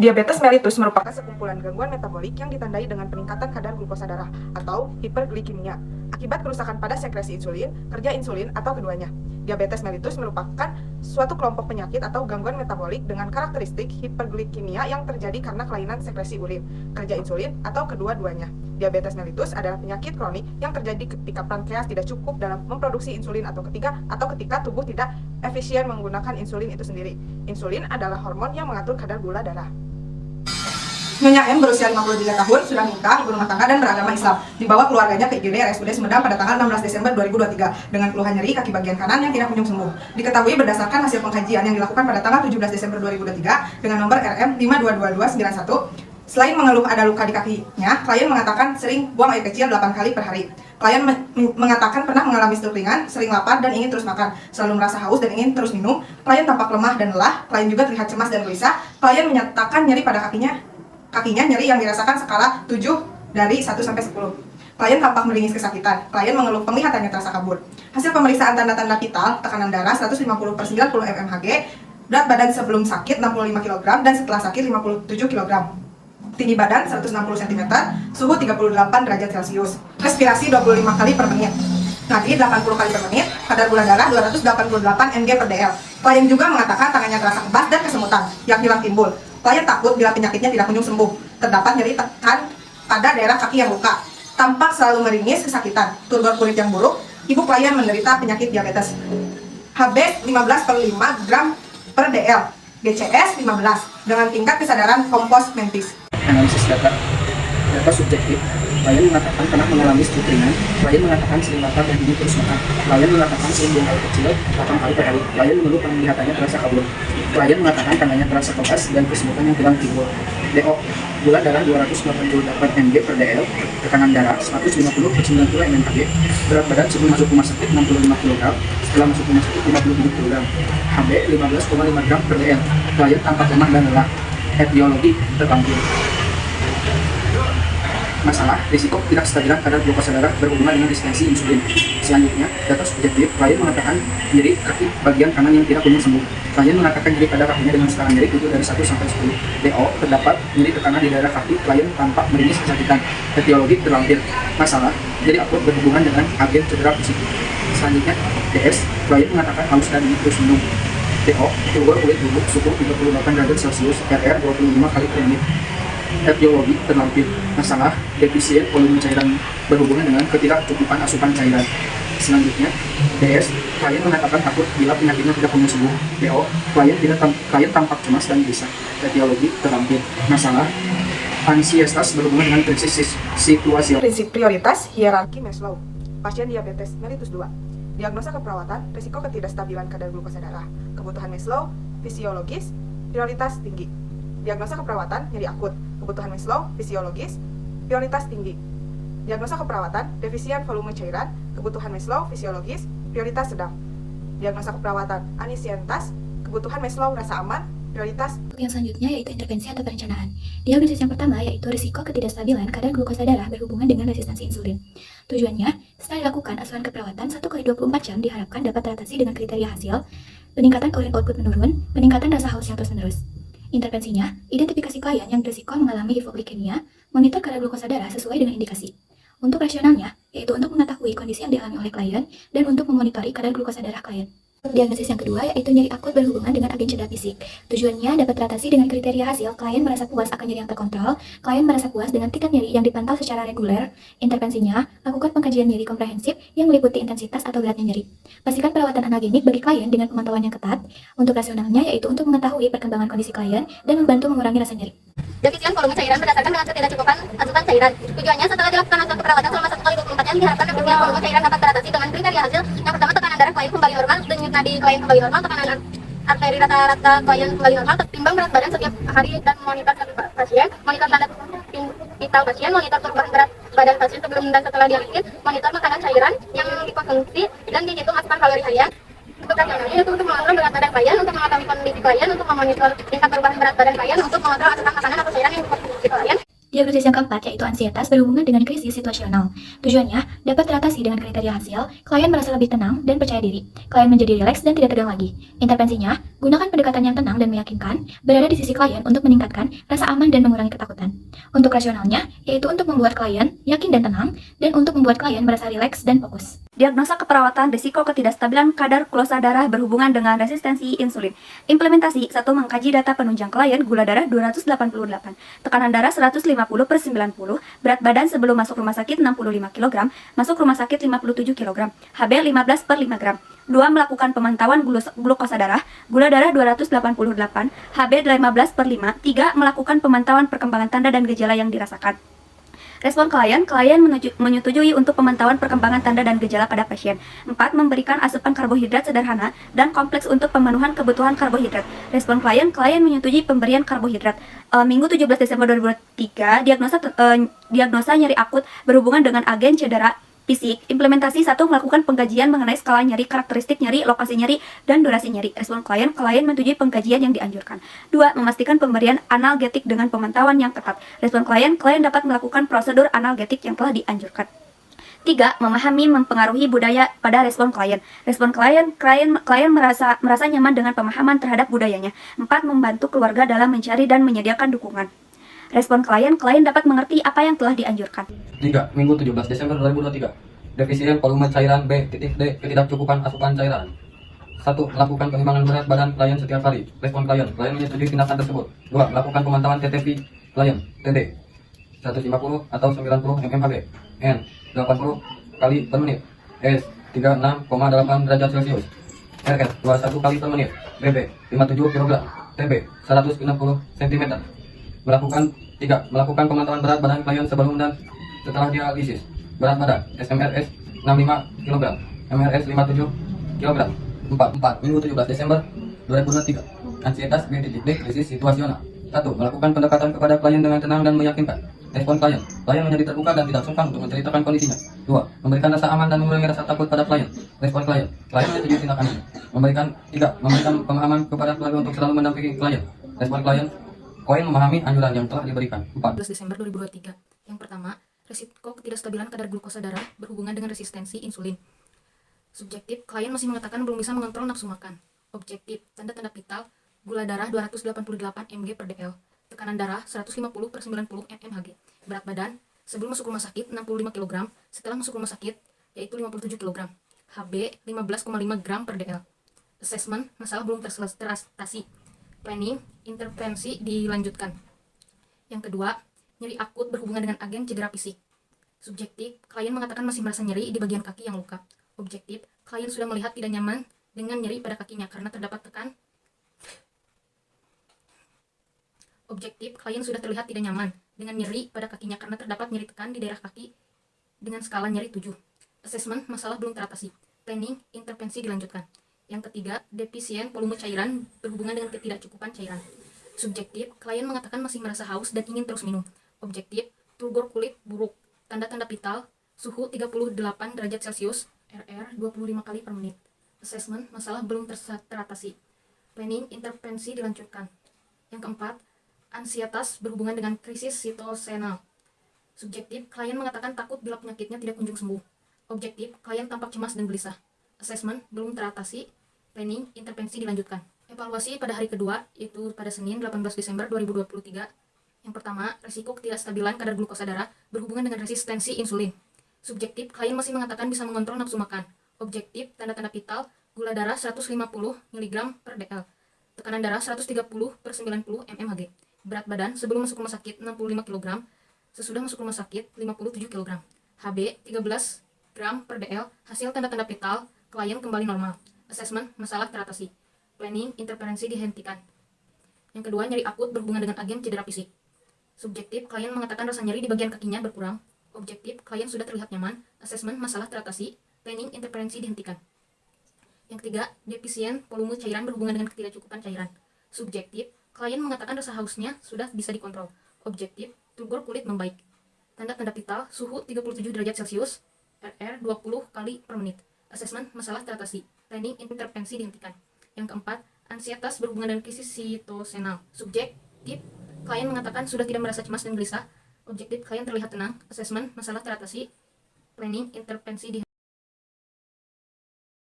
Diabetes mellitus merupakan sekumpulan gangguan metabolik yang ditandai dengan peningkatan kadar glukosa darah atau hiperglikemia akibat kerusakan pada sekresi insulin, kerja insulin, atau keduanya. Diabetes mellitus merupakan suatu kelompok penyakit atau gangguan metabolik dengan karakteristik hiperglikemia yang terjadi karena kelainan sekresi urin, kerja insulin, atau kedua-duanya. Diabetes mellitus adalah penyakit kronik yang terjadi ketika pankreas tidak cukup dalam memproduksi insulin atau ketika tubuh tidak efisien menggunakan insulin itu sendiri. Insulin adalah hormon yang mengatur kadar gula darah. Nyonya M berusia 53 tahun, sudah menikah, berumah tangga, dan beragama Islam. Dibawa keluarganya ke IGD RSUD Sumedang pada tanggal 16 Desember 2023 dengan keluhan nyeri kaki bagian kanan yang tidak kunjung sembuh. Diketahui berdasarkan hasil pengkajian yang dilakukan pada tanggal 17 Desember 2023 dengan nomor RM 522291. Selain mengeluh ada luka di kakinya, klien mengatakan sering buang air kecil 8 kali per hari. Klien mengatakan pernah mengalami stroke ringan, sering lapar dan ingin terus makan, selalu merasa haus dan ingin terus minum. Klien tampak lemah dan lelah. Klien juga terlihat cemas dan gelisah. Klien menyatakan nyeri pada kakinya nyeri yang dirasakan skala 7 dari 1 sampai 10. Klien tampak meringis kesakitan. Klien mengeluh penglihatannya terasa kabur. Hasil pemeriksaan tanda-tanda vital, tekanan darah 150/90 mmHg, berat badan sebelum sakit 65 kg dan setelah sakit 57 kg. Tinggi badan 160 cm, suhu 38 derajat Celcius, respirasi 25 kali per menit, nadi 80 kali per menit, kadar gula darah 288 mg per dl. Klien juga mengatakan tangannya terasa kebas dan kesemutan yang hilang timbul. Klien takut bila penyakitnya tidak kunjung sembuh. Terdapat nyeri tekan pada daerah kaki yang luka. Tampak selalu meringis, kesakitan, turgor kulit yang buruk. Ibu klien menderita penyakit diabetes. HB 15/5 gram per dl, GCS 15, dengan tingkat kesadaran kompos mentis. Analisis data subjektif. Klien mengatakan pernah mengalami stroke ringan. Klien mengatakan sering lapar dan ingin terus makan. Klien mengatakan sering buang air kecil 8 kali per hari. Klien mengeluh penglihatannya terasa kabur. Klien mengatakan tangannya terasa kebas dan kesemutan yang hilang timbul. DO, gula darah 288 mg per dl, tekanan darah 150/90 mmHg, berat badan sebelum masuk rumah sakit 65 kg, setelah masuk rumah sakit 57 kg, HB 15,5 gram per dl. Klien tampak lemah dan lelah. Etiologi tertampil. Masalah, risiko tidak stabilan kadar glukosa darah berhubungan dengan resistensi insulin. Selanjutnya, data subjektif, klien mengatakan nyeri kaki bagian kanan yang tidak kunjung sembuh. Klien mengatakan nyeri pada kakinya dengan skala nyeri 7 dari 1 sampai 10. DO, terdapat nyeri tekanan di daerah kaki, klien tampak meringis kesakitan. Etiologi terlampir. Masalah, nyeri akut berhubungan dengan agen cedera fisik. Selanjutnya, DS, klien mengatakan haus dan ingin terus minum. DO, turgor kulit buruk, suhu 38 derajat Celcius, RR 25 kali per menit. Etiologi terlampir. Masalah, defisien volume cairan berhubungan dengan ketidakcukupan asupan cairan. Selanjutnya, DS, klien mengatakan takut bila penyakitnya tidak kunjung sembuh. DO, klien tampak cemas dan gelisah. Etiologi terlampir. Masalah, ansietas berhubungan dengan krisis situasi. Prinsip prioritas hierarki Maslow. Pasien diabetes mellitus 2. Diagnosa keperawatan, risiko ketidakstabilan kadar glukosa darah. Kebutuhan Maslow, fisiologis, prioritas tinggi. Diagnosa keperawatan, nyeri akut. Kebutuhan Maslow, fisiologis, prioritas tinggi. Diagnosa keperawatan, defisien volume cairan. Kebutuhan Maslow, fisiologis, prioritas sedang. Diagnosa keperawatan, anisientas. Kebutuhan Maslow, rasa aman, prioritas. Yang selanjutnya yaitu intervensi atau perencanaan. Diagnosis yang pertama yaitu risiko ketidakstabilan kadar glukosa darah berhubungan dengan resistensi insulin. Tujuannya, setelah dilakukan asuhan keperawatan 1x24 jam diharapkan dapat teratasi dengan kriteria hasil, peningkatan urin output menurun, peningkatan rasa haus yang terus-menerus. Intervensinya, identifikasi klien yang berisiko mengalami hipoglikemia, monitor kadar glukosa darah sesuai dengan indikasi. Untuk rasionalnya, yaitu untuk mengetahui kondisi yang dialami oleh klien dan untuk memonitori kadar glukosa darah klien. Diagnosis yang kedua yaitu nyeri akut berhubungan dengan agen cedera fisik. Tujuannya dapat teratasi dengan kriteria hasil, klien merasa puas akan nyeri yang terkontrol, klien merasa puas dengan tingkat nyeri yang dipantau secara reguler. Intervensinya, lakukan pengkajian nyeri komprehensif yang meliputi intensitas atau beratnya nyeri. Pastikan perawatan analgenik bagi klien dengan pemantauan yang ketat. Untuk rasionalnya yaitu untuk mengetahui perkembangan kondisi klien dan membantu mengurangi rasa nyeri. Defisien volume cairan berdasarkan dengan ketidakcukupan asupan cairan. Tujuannya setelah dilakukan asuhan keperawatan selama 1x24 jam diharapkan defisien volume cairan dapat teratasi dengan kriteria hasil. Yang pertama, tekanan darah klien kembali normal, denyut nadi klien kembali normal, tekanan arteri rata-rata klien kembali normal, timbang berat badan setiap hari dan monitor pasien, monitor tanda vital pasien, monitor perubahan berat badan pasien sebelum dan setelah dialihin, monitor makanan cairan yang dikonsumsi dan dihitung asupan kalori harian. Untuk rasionalnya yaitu untuk mengontrol berat badan klien, untuk mengetahui kondisi klien, untuk memonitor tingkat perubahan berat badan klien, untuk mengontrol asupan makanan atau cairan yang dikonsumsi klien. Diagnosis yang keempat yaitu ansietas berhubungan dengan krisis situasional. Tujuannya dapat teratasi dengan kriteria hasil, klien merasa lebih tenang dan percaya diri. Klien menjadi rileks dan tidak tegang lagi. Intervensinya, gunakan pendekatan yang tenang dan meyakinkan, berada di sisi klien untuk meningkatkan rasa aman dan mengurangi ketakutan. Untuk rasionalnya, yaitu untuk membuat klien yakin dan tenang, dan untuk membuat klien merasa rileks dan fokus. Diagnosa keperawatan risiko ketidakstabilan kadar glukosa darah berhubungan dengan resistensi insulin. Implementasi 1. Mengkaji data penunjang klien, gula darah 288, tekanan darah 150/90, berat badan sebelum masuk rumah sakit 65 kg, masuk rumah sakit 57 kg, HB 15/5 gram. 2. Melakukan pemantauan glukosa darah, gula darah 288, HB 15/5. 3. Melakukan pemantauan perkembangan tanda dan gejala yang dirasakan. Respon klien menyetujui untuk pemantauan perkembangan tanda dan gejala pada pasien. 4. Memberikan asupan karbohidrat sederhana dan kompleks untuk pemenuhan kebutuhan karbohidrat. Respon klien menyetujui pemberian karbohidrat. Minggu 17 Desember 2003, diagnosa nyeri akut berhubungan dengan agen cedera fisik. Implementasi 1. Melakukan pengkajian mengenai skala nyeri, karakteristik nyeri, lokasi nyeri, dan durasi nyeri. Respon klien menyetujui pengkajian yang dianjurkan. 2. Memastikan pemberian analgetik dengan pemantauan yang ketat. Respon klien dapat melakukan prosedur analgetik yang telah dianjurkan. 3. Memahami mempengaruhi budaya pada respon klien. Respon klien merasa nyaman dengan pemahaman terhadap budayanya. 4. Membantu keluarga dalam mencari dan menyediakan dukungan. Respon klien dapat mengerti apa yang telah dianjurkan. 3. Minggu 17 Desember 2023. Defisien volume cairan B. D. Ketidakcukupan asupan cairan. 1. Melakukan penimbangan berat badan klien setiap hari. Respon klien menyetujui tindakan tersebut. 2. Melakukan pemantauan TTV klien. TD 150 atau 90 mmHg. N 80 kali per menit. S 36,8 derajat Celcius. RS 21 kali per menit. BB 57 kg. TB 160 cm. Melakukan pemantauan berat badan klien sebelum dan setelah dialisis. Berat badan SMRS 65 kg, MRS 57 kg. 4. Minggu 17 Desember 2023. Ansietas B.D. Krisis situasional. 1. Melakukan pendekatan kepada klien dengan tenang dan meyakinkan. Respon klien menjadi terbuka dan tidak sungkan untuk menceritakan kondisinya. 2. Memberikan rasa aman dan mengurangi rasa takut pada klien. Respon klien menyetujui tindakan ini. 3. Memberikan pemahaman kepada keluarga untuk selalu mendampingi klien. Respon klien memahami anjuran yang telah diberikan. 14 Desember 2023. Yang pertama, risiko ketidakstabilan kadar glukosa darah berhubungan dengan resistensi insulin. Subjektif, klien masih mengatakan belum bisa mengontrol nafsu makan. Objektif, tanda-tanda vital, gula darah 288 mg per dl, tekanan darah 150/90 mmHg, berat badan sebelum masuk rumah sakit 65 kg, setelah masuk rumah sakit yaitu 57 kg, HB 15,5 gram per dl. Assessment, masalah belum teratasi. Planning, intervensi dilanjutkan. Yang kedua, nyeri akut berhubungan dengan agen cedera fisik. Subjektif, klien mengatakan masih merasa nyeri di bagian kaki yang luka. Objektif, klien sudah melihat tidak nyaman dengan nyeri pada kakinya karena terdapat tekan. Objektif, klien sudah terlihat tidak nyaman dengan nyeri pada kakinya karena terdapat nyeri tekan di daerah kaki dengan skala nyeri 7. Assessment, masalah belum teratasi. Planning, intervensi dilanjutkan. Yang ketiga, defisien volume cairan berhubungan dengan ketidakcukupan cairan. Subjektif, klien mengatakan masih merasa haus dan ingin terus minum. Objektif, turgor kulit buruk, tanda-tanda vital, suhu 38 derajat Celcius, RR 25 kali per menit. Assessment, masalah belum teratasi. Planning, intervensi dilanjutkan. Yang keempat, ansietas berhubungan dengan krisis situasional. Subjektif, klien mengatakan takut bila penyakitnya tidak kunjung sembuh. Objektif, klien tampak cemas dan gelisah. Assessment, belum teratasi. Planning, intervensi dilanjutkan. Evaluasi pada hari kedua, yaitu pada Senin 18 Desember 2023. Yang pertama, risiko ketidakstabilan kadar glukosa darah berhubungan dengan resistensi insulin. Subjektif, klien masih mengatakan bisa mengontrol nafsu makan. Objektif, tanda-tanda vital, gula darah 150 mg per dl, tekanan darah 130/90 mmHg, berat badan sebelum masuk rumah sakit 65 kg, sesudah masuk rumah sakit 57 kg, HB 13 gram per dl, hasil tanda-tanda vital, klien kembali normal. Assessment, masalah teratasi. Planning, intervensi dihentikan. Yang kedua, nyeri akut berhubungan dengan agen cedera fisik. Subjektif, klien mengatakan rasa nyeri di bagian kakinya berkurang. Objektif, klien sudah terlihat nyaman. Assessment, masalah teratasi. Planning, intervensi dihentikan. Yang ketiga, defisien volume cairan berhubungan dengan ketidakcukupan cairan. Subjektif, klien mengatakan rasa hausnya sudah bisa dikontrol. Objektif, turgor kulit membaik. Tanda-tanda vital, suhu 37 derajat Celcius, RR 20 kali per menit. Assessment, masalah teratasi. Planning, intervensi dihentikan. Yang keempat, ansietas berhubungan dengan krisis situasional. Subjektif, klien mengatakan sudah tidak merasa cemas dan gelisah. Objektif, klien terlihat tenang. Asesmen, masalah teratasi. Planning, intervensi di